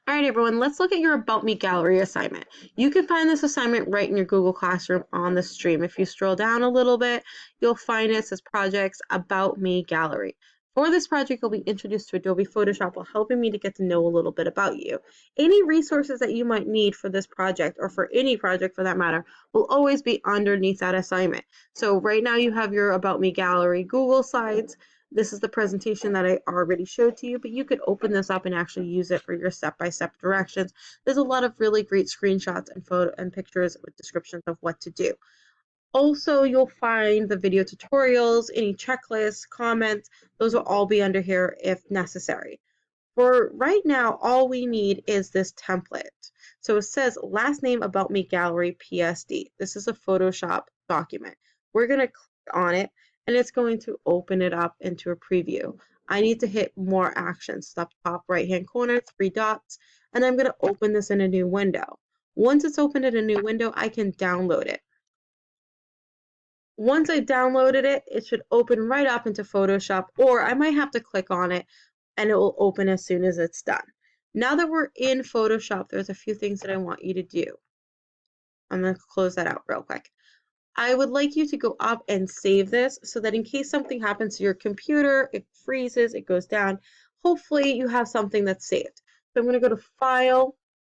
All right, everyone, let's look at your About Me Gallery assignment. You can find this assignment right in your Google Classroom on the stream. If you scroll down a little bit, you'll find it says Projects About Me Gallery. For this project, you'll be introduced to Adobe Photoshop while helping me to get to know a little bit about you. Any resources that you might need for this project, or for any project for that matter, will always be underneath that assignment. So right now you have your About Me Gallery Google Slides. This is the presentation that I already showed to you, but you could open this up and actually use it for your step-by-step directions. There's a lot of really great screenshots and photo and pictures with descriptions of what to do. Also, you'll find the video tutorials, any checklists, comments, those will all be under here if necessary. For right now, all we need is this template. So it says last name About Me Gallery PSD. This is a Photoshop document. We're going to click on it and it's going to open it up into a preview. I need to hit more actions, the top right hand corner, 3 dots, and I'm going to open this in a new window. Once it's opened in a new window, I can download it. Once I downloaded it, it should open right up into Photoshop, or I might have to click on it and it will open as soon as it's done. Now that we're in Photoshop, there's a few things that I want you to do. I'm going to close that out real quick. I would like you to go up and save this so that in case something happens to your computer, it freezes, it goes down, hopefully you have something that's saved. So I'm going to go to File,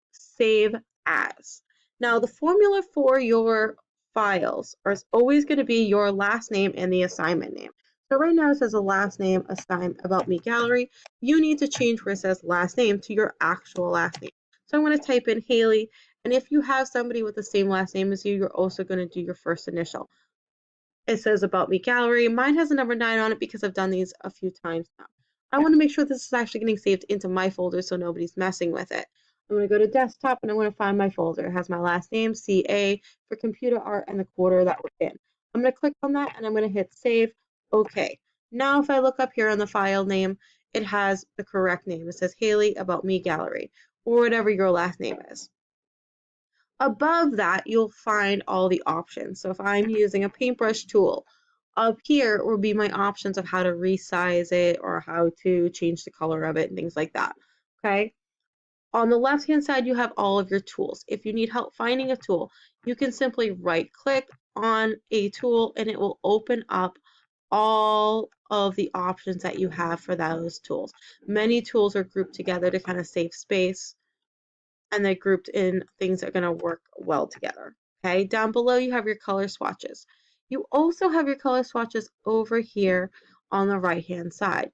Save As. Now the formula for your files is always going to be your last name and the assignment name. So right now it says a last name assigned About Me Gallery. You need to change where it says last name to your actual last name. So I'm going to type in Haley, and if you have somebody with the same last name as you, you're also going to do your first initial. It says About Me Gallery. Mine has a number 9 on it because I've done these a few times now. I want to make sure this is actually getting saved into my folder so nobody's messing with it. I'm going to go to desktop and I'm going to find my folder. It has my last name, CA, for computer art and the quarter that we're in. I'm going to click on that and I'm going to hit save. Okay. Now if I look up here on the file name, it has the correct name. It says Haley About Me Gallery, or whatever your last name is. Above that, you'll find all the options. So if I'm using a paintbrush tool, up here will be my options of how to resize it or how to change the color of it and things like that. Okay. On the left-hand side, you have all of your tools. If you need help finding a tool, you can simply right-click on a tool and it will open up all of the options that you have for those tools. Many tools are grouped together to kind of save space, and they're grouped in things that are going to work well together. Okay, down below you have your color swatches. You also have your color swatches over here on the right-hand side.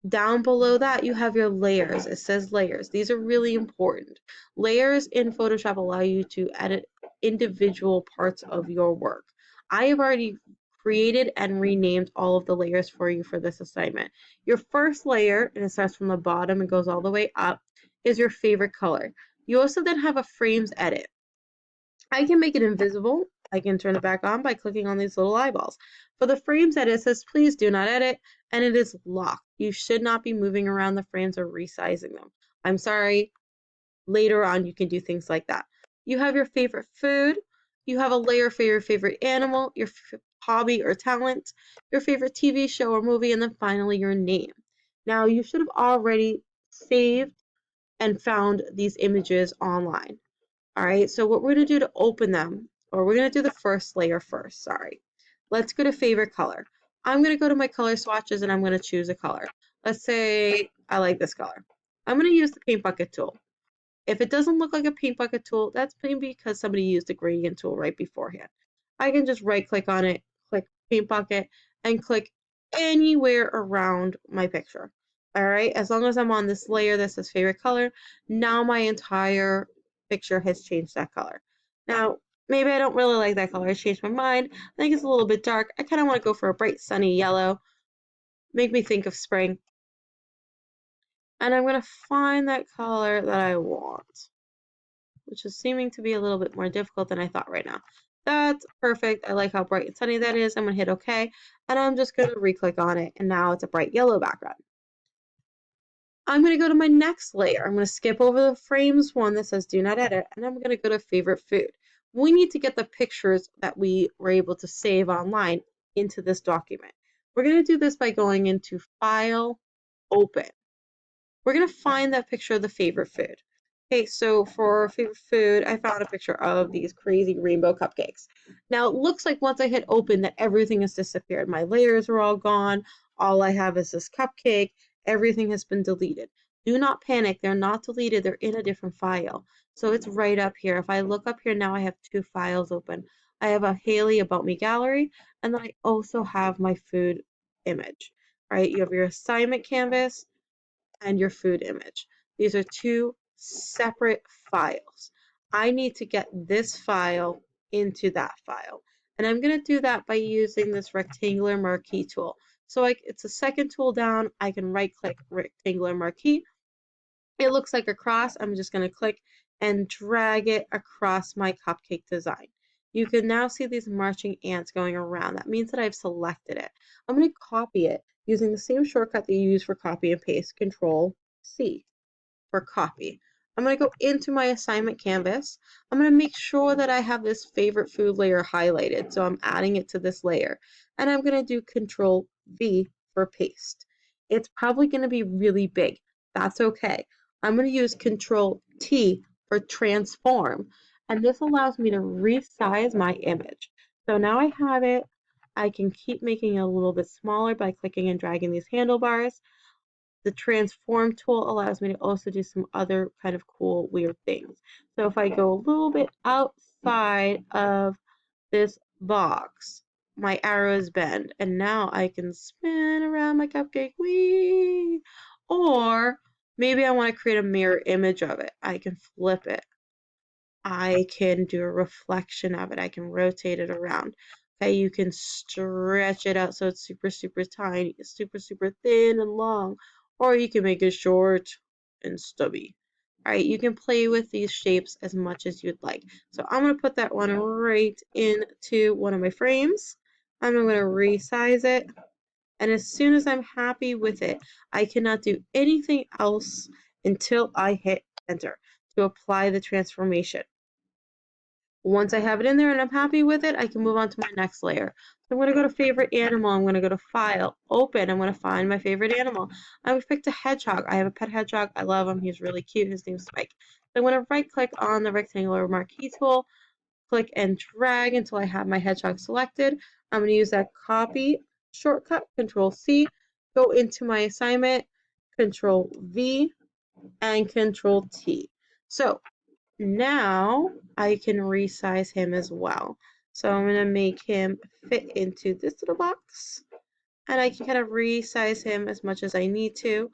Down below that, you have your layers. It says layers. These are really important. Layers in Photoshop allow you to edit individual parts of your work. I have already created and renamed all of the layers for you for this assignment. Your first layer, and it starts from the bottom and goes all the way up, is your favorite color. You also then have a frames edit. I can make it invisible. I can turn it back on by clicking on these little eyeballs. For the frames edit, it says please do not edit, and it is locked. You should not be moving around the frames or resizing them. I'm sorry. Later on, you can do things like that. You have your favorite food. You have a layer for your favorite animal, your hobby or talent, your favorite TV show or movie, and then finally your name. Now, you should have already saved and found these images online. All right, so what we're going to do to open them, or we're going to do the first layer first, sorry. Let's go to favorite color. I'm going to go to my color swatches and I'm going to choose a color. Let's say I like this color. I'm going to use the paint bucket tool. If it doesn't look like a paint bucket tool, that's maybe because somebody used a gradient tool right beforehand. I can just right click on it, click paint bucket, and click anywhere around my picture. All right, as long as I'm on this layer that says favorite color, now my entire picture has changed that color. Now, maybe I don't really like that color. I changed my mind. I think it's a little bit dark. I kind of want to go for a bright sunny yellow. Make me think of spring. And I'm going to find that color that I want, which is seeming to be a little bit more difficult than I thought right now. That's perfect. I like how bright and sunny that is. I'm going to hit OK, and I'm just going to re-click on it, and now it's a bright yellow background. I'm going to go to my next layer. I'm going to skip over the frames one that says do not edit, and I'm going to go to favorite food. We need to get the pictures that we were able to save online into this document. We're going to do this by going into File, Open. we're going to find that picture of the favorite food. Okay, so for favorite food, I found a picture of these crazy rainbow cupcakes. Now it looks like once I hit open that everything has disappeared. My layers are all gone. All I have is this cupcake. Everything has been deleted. Do not panic. They're not deleted. They're in a different file. So it's right up here. If I look up here now, I have two files open. I have a Haley About Me gallery, and then I also have my food image, right? You have your assignment canvas and your food image. These are two separate files. I need to get this file into that file. And I'm going to do that by using this rectangular marquee tool. So it's a second tool down. I can right click rectangular marquee. It looks like a cross. I'm just going to click and drag it across my cupcake design. You can now see these marching ants going around. That means that I've selected it. I'm going to copy it using the same shortcut that you use for copy and paste, Control C for copy. I'm going to go into my assignment canvas. I'm going to make sure that I have this favorite food layer highlighted. So I'm adding it to this layer. And I'm going to do Control V for paste. It's probably going to be really big. That's okay. I'm going to use Control T for transform. And this allows me to resize my image. So now I have it. I can keep making it a little bit smaller by clicking and dragging these handlebars. The transform tool allows me to also do some other kind of cool, weird things. So if I go a little bit outside of this box, my arrows bend, and now I can spin around my cupcake. Whee! Or maybe I want to create a mirror image of it. I can flip it. I can do a reflection of it. I can rotate it around. Okay, you can stretch it out so it's super, super tiny, super, super thin and long, or you can make it short and stubby. All right, you can play with these shapes as much as you'd like. So I'm going to put that one right into one of my frames. I'm going to resize it. And as soon as I'm happy with it, I cannot do anything else until I hit enter to apply the transformation. Once I have it in there and I'm happy with it, I can move on to my next layer. So I'm going to go to favorite animal. I'm going to go to file, open. I'm going to find my favorite animal. I've picked a hedgehog. I have a pet hedgehog. I love him. He's really cute. His name's Spike. So I'm going to right click on the rectangular marquee tool, click and drag until I have my hedgehog selected. I'm going to use that copy shortcut, Control C, go into my assignment, Control V, and Control T. So now I can resize him as well. So I'm going to make him fit into this little box. And I can kind of resize him as much as I need to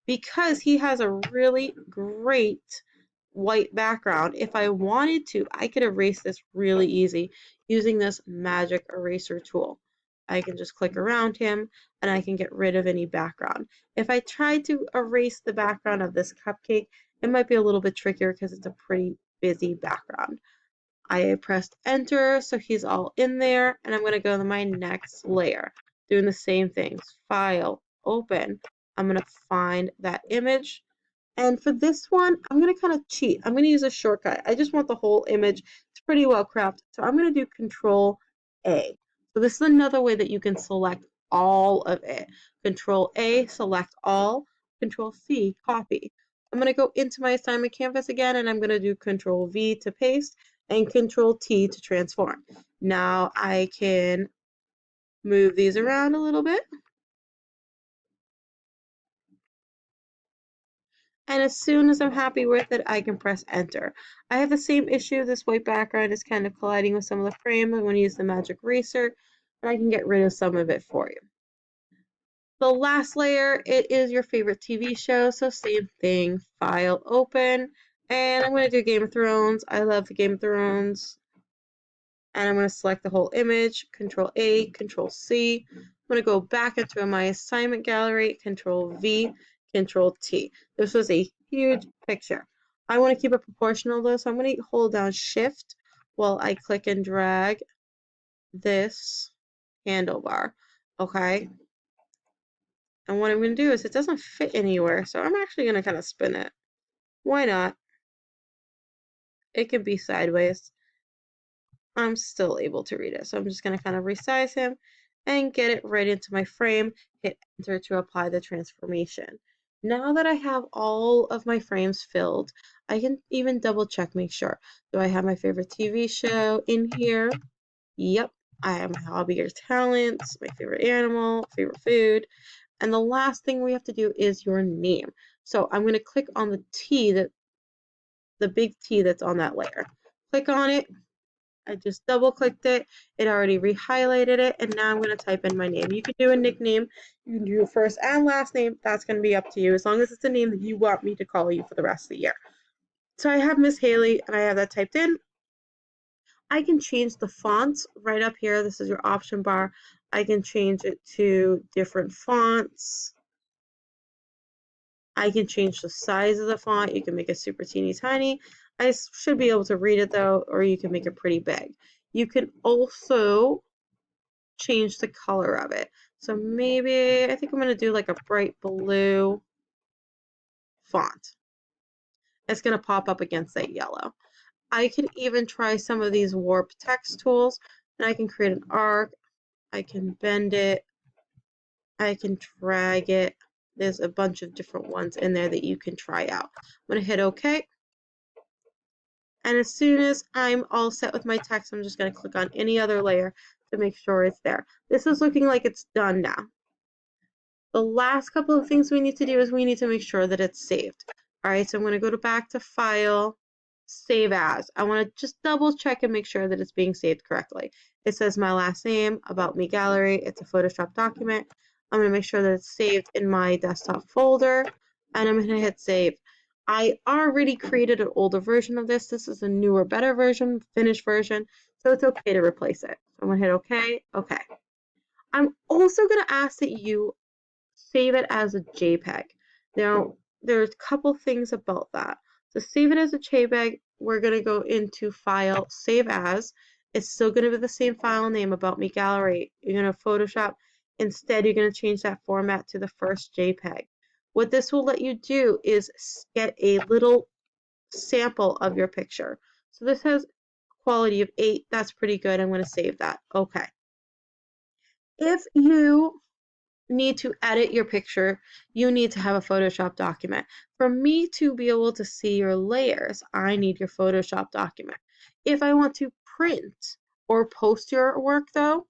because he has a really great white background. If I wanted to, I could erase this really easy using this magic eraser tool. I can just click around him and I can get rid of any background. If I tried to erase the background of this cupcake, it might be a little bit trickier because it's a pretty busy background. I pressed enter, so he's all in there, and I'm going to go to my next layer, doing the same things. File, open. I'm going to find that image. And for this one, I'm going to kind of cheat. I'm going to use a shortcut. I just want the whole image. It's pretty well crafted. So I'm going to do Control A. So this is another way that you can select all of it. Control A, select all. Control C, copy. I'm going to go into my assignment canvas again, and I'm going to do Control V to paste and Control T to transform. Now I can move these around a little bit. And as soon as I'm happy with it, I can press enter. I have the same issue. This white background is kind of colliding with some of the frame. I'm going to use the magic eraser, and I can get rid of some of it for you. The last layer, it is your favorite TV show, so same thing. File, open, and I'm going to do Game of Thrones. I love the Game of Thrones. And I'm going to select the whole image, Control A, Control C. I'm going to go back into my assignment gallery, Control V, Control T. This was a huge picture. I want to keep it proportional though, so I'm going to hold down Shift while I click and drag this handlebar, okay? And what I'm going to do is it doesn't fit anywhere, so I'm actually going to kind of spin it. Why not? It can be sideways. I'm still able to read it. So I'm just going to kind of resize him and get it right into my frame, hit enter to apply the transformation. Now that I have all of my frames filled, I can even double check, make sure. Do I have my favorite TV show in here? Yep. I have my hobby or talents, my favorite animal, favorite food. And the last thing we have to do is your name. So I'm going to click on the T, the big T that's on that layer. Click on it. I just double clicked it. It already re-highlighted it. And now I'm going to type in my name. You can do a nickname. You can do a first and last name. That's going to be up to you, as long as it's a name that you want me to call you for the rest of the year. So I have Miss Haley, and I have that typed in. I can change the fonts right up here. This is your option bar. I can change it to different fonts. I can change the size of the font. You can make it super teeny tiny. I should be able to read it though, or you can make it pretty big. You can also change the color of it. So maybe, I think I'm going to do like a bright blue font. It's going to pop up against that yellow. I can even try some of these warp text tools, and I can create an arc. I can bend it. I can drag it. There's a bunch of different ones in there that you can try out. I'm going to hit OK. And as soon as I'm all set with my text, I'm just going to click on any other layer to make sure it's there. This is looking like it's done now. The last couple of things we need to do is we need to make sure that it's saved. All right, so I'm going to go back to File, Save As. I want to just double check and make sure that it's being saved correctly. It says my last name, About Me Gallery. It's a Photoshop document. I'm going to make sure that it's saved in my desktop folder, and I'm going to hit Save. I already created an older version of this. This is a newer, better version, finished version, so it's okay to replace it. So I'm going to hit OK, OK. I'm also going to ask that you save it as a JPEG. Now, there's a couple things about that. To save it as a JPEG, we're going to go into File, Save As. It's still going to be the same file name, About Me Gallery. You're going to Photoshop. Instead, you're going to change that format to the first JPEG. What this will let you do is get a little sample of your picture. So this has quality of 8. That's pretty good. I'm going to save that. Okay. If you need to edit your picture, you need to have a Photoshop document. For me to be able to see your layers, I need your Photoshop document. If I want to print or post your work though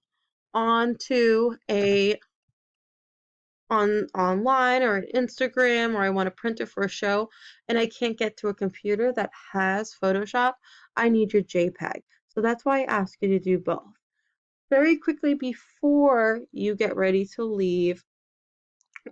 onto online or an Instagram, or I want to print it for a show and I can't get to a computer that has Photoshop, I need your JPEG. So that's why I ask you to do both. Very quickly before you get ready to leave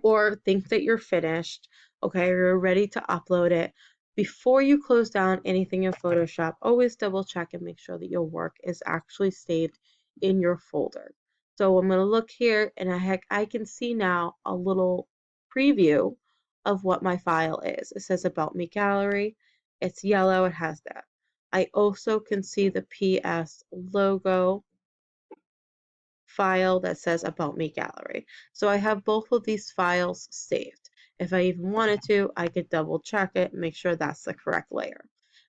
or think that you're finished, okay, you're ready to upload it, before you close down anything in Photoshop, always double check and make sure that your work is actually saved in your folder. So I'm going to look here, and I can see now a little preview of what my file is. It says About Me Gallery. It's yellow. It has that. I also can see the PS logo file that says About Me Gallery. So I have both of these files saved. If I even wanted to, I could double check it and make sure that's the correct layer.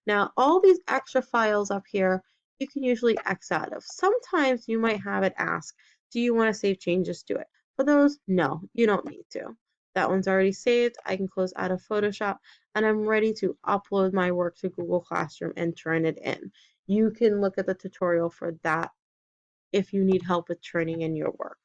Now, all these extra files up here, you can usually X out of. Sometimes you might have it ask, do you want to save changes to it? For those, no, you don't need to. That one's already saved. I can close out of Photoshop, and I'm ready to upload my work to Google Classroom and turn it in. You can look at the tutorial for that if you need help with turning in your work.